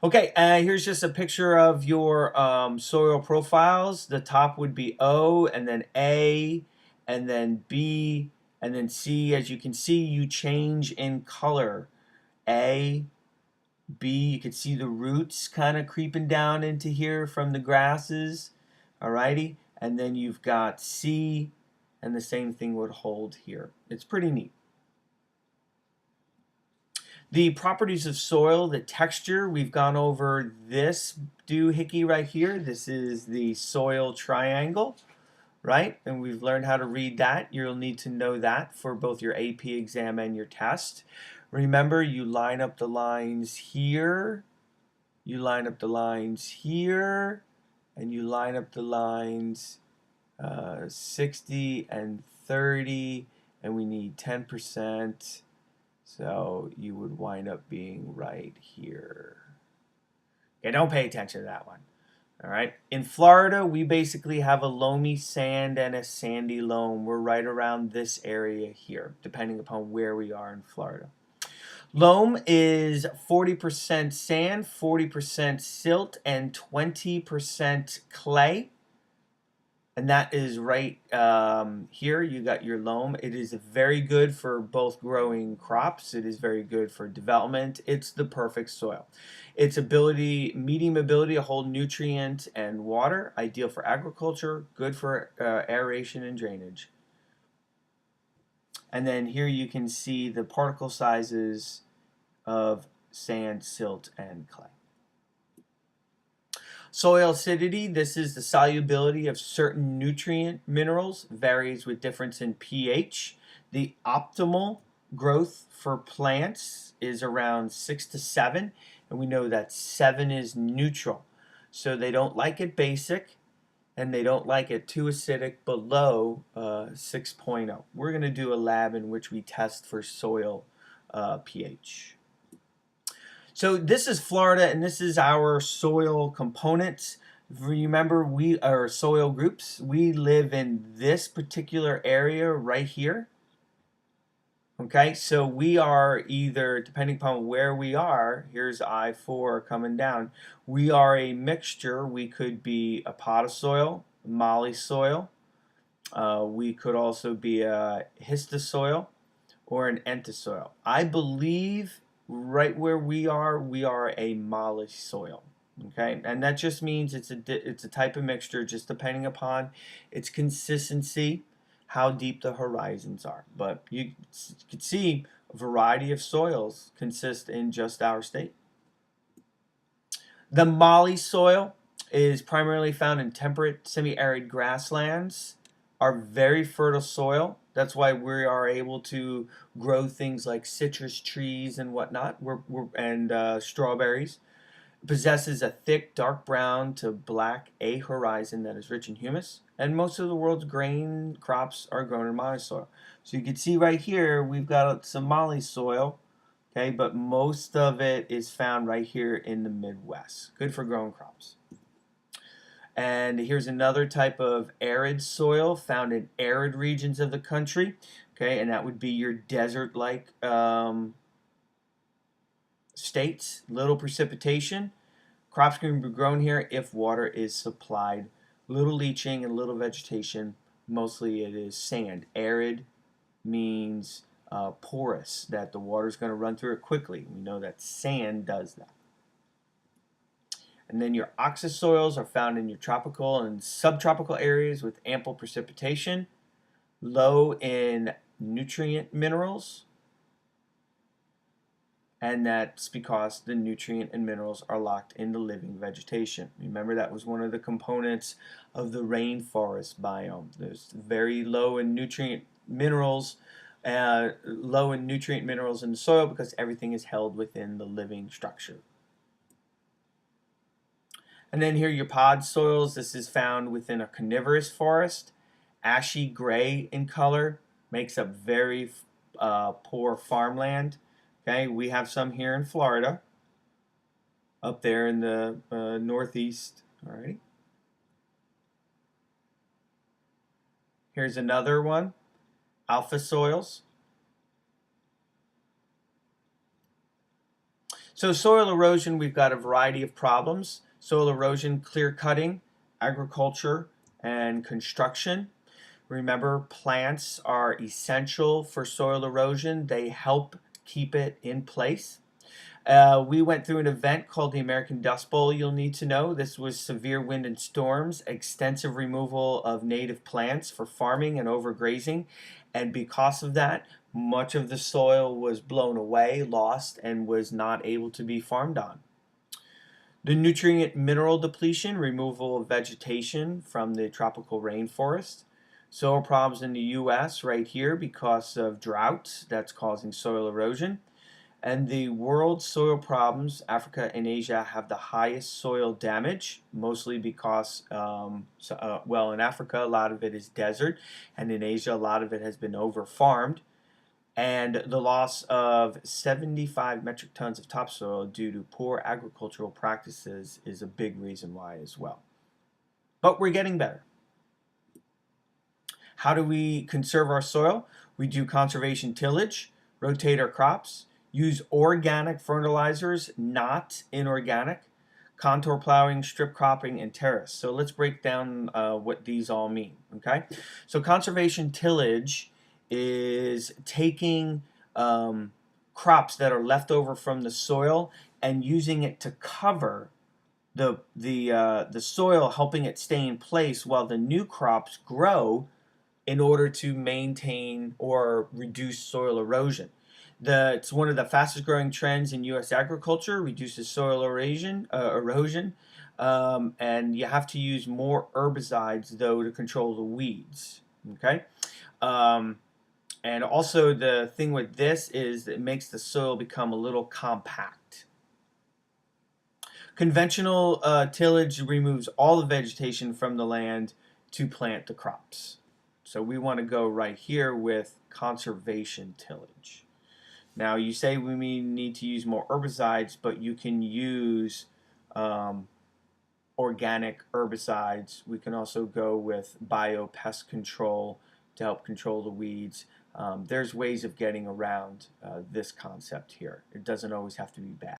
Okay, here's just a picture of your soil profiles. The top would be O, and then A, and then B, and then C. As you can see, you change in color. A, B, you can see the roots kind of creeping down into here from the grasses. Alrighty, and then you've got C, and the same thing would hold here. It's pretty neat. The properties of soil, the texture, we've gone over this doohickey right here. This is the soil triangle, right? And we've learned how to read that. You'll need to know that for both your AP exam and your test. Remember, you line up the lines here, you line up the lines here, and you line up the lines 60 and 30, and we need 10%. So you would wind up being right here. Okay, don't pay attention to that one. All right. In Florida, we basically have a loamy sand and a sandy loam. We're right around this area here, depending upon where we are in Florida. Loam is 40% sand, 40% silt, and 20% clay. And that is right here. You got your loam. It is very good for both growing crops. It is very good for development. It's the perfect soil. Its ability, medium ability to hold nutrient and water, ideal for agriculture, good for aeration and drainage. And then here you can see the particle sizes of sand, silt, and clay. Soil acidity, this is the solubility of certain nutrient minerals, varies with difference in pH. The optimal growth for plants is around 6 to 7, and we know that 7 is neutral. So they don't like it basic, and they don't like it too acidic below 6.0. We're going to do a lab in which we test for soil pH. So this is Florida, and this is our soil components. Remember, we are soil groups. We live in this particular area right here. Okay, so we are either, depending upon where we are, here's I-4 coming down, we are a mixture. We could be a potasoil, molly soil. We could also be a histosoil or an entasoil. I believe right where we are a molly soil. Okay, and that just means it's a type of mixture, just depending upon its consistency, how deep the horizons are. But you can see a variety of soils consist in just our state. The molly soil is primarily found in temperate, semi-arid grasslands, are very fertile soil. That's why we are able to grow things like citrus trees and whatnot, and strawberries. It possesses a thick, dark brown to black A horizon that is rich in humus, and most of the world's grain crops are grown in molly soil. So you can see right here, we've got some molly soil, okay, but most of it is found right here in the Midwest. Good for growing crops. And here's another type of arid soil found in arid regions of the country. Okay, and that would be your desert-like states. Little precipitation. Crops can be grown here if water is supplied. Little leaching and little vegetation. Mostly it is sand. Arid means porous, that the water is going to run through it quickly. We know that sand does that. And then your oxosoils are found in your tropical and subtropical areas with ample precipitation, low in nutrient minerals, and that's because the nutrient and minerals are locked in the living vegetation. Remember, that was one of the components of the rainforest biome. There's very low in nutrient minerals, in the soil because everything is held within the living structure. And then here are your pod soils. This is found within a coniferous forest. Ashy gray in color, makes up very poor farmland. Okay, we have some here in Florida, up there in the northeast. All right. Here's another one, alpha soils. So soil erosion, we've got a variety of problems. Soil erosion, clear cutting, agriculture, and construction. Remember, plants are essential for soil erosion. They help keep it in place. We went through an event called the American Dust Bowl, you'll need to know. This was severe wind and storms, extensive removal of native plants for farming and overgrazing. And because of that, much of the soil was blown away, lost, and was not able to be farmed on. The nutrient mineral depletion, removal of vegetation from the tropical rainforest. Soil problems in the U.S. right here because of droughts that's causing soil erosion. And the world soil problems, Africa and Asia have the highest soil damage, mostly because, well, in Africa, a lot of it is desert, and in Asia, a lot of it has been over-farmed. And the loss of 75 metric tons of topsoil due to poor agricultural practices is a big reason why as well. But we're getting better. How do we conserve our soil? We do conservation tillage, rotate our crops, use organic fertilizers, not inorganic, contour plowing, strip cropping, and terrace. So let's break down what these all mean, okay? So conservation tillage is taking crops that are left over from the soil and using it to cover the soil, helping it stay in place while the new crops grow in order to maintain or reduce soil erosion. It's one of the fastest growing trends in U.S. agriculture, reduces soil erosion, and you have to use more herbicides, though, to control the weeds, okay? And also the thing with this is it makes the soil become a little compact. Conventional tillage removes all the vegetation from the land to plant the crops. So we want to go right here with conservation tillage. Now you say we need to use more herbicides, but you can use organic herbicides. We can also go with biopest control to help control the weeds. There's ways of getting around this concept here. It doesn't always have to be bad.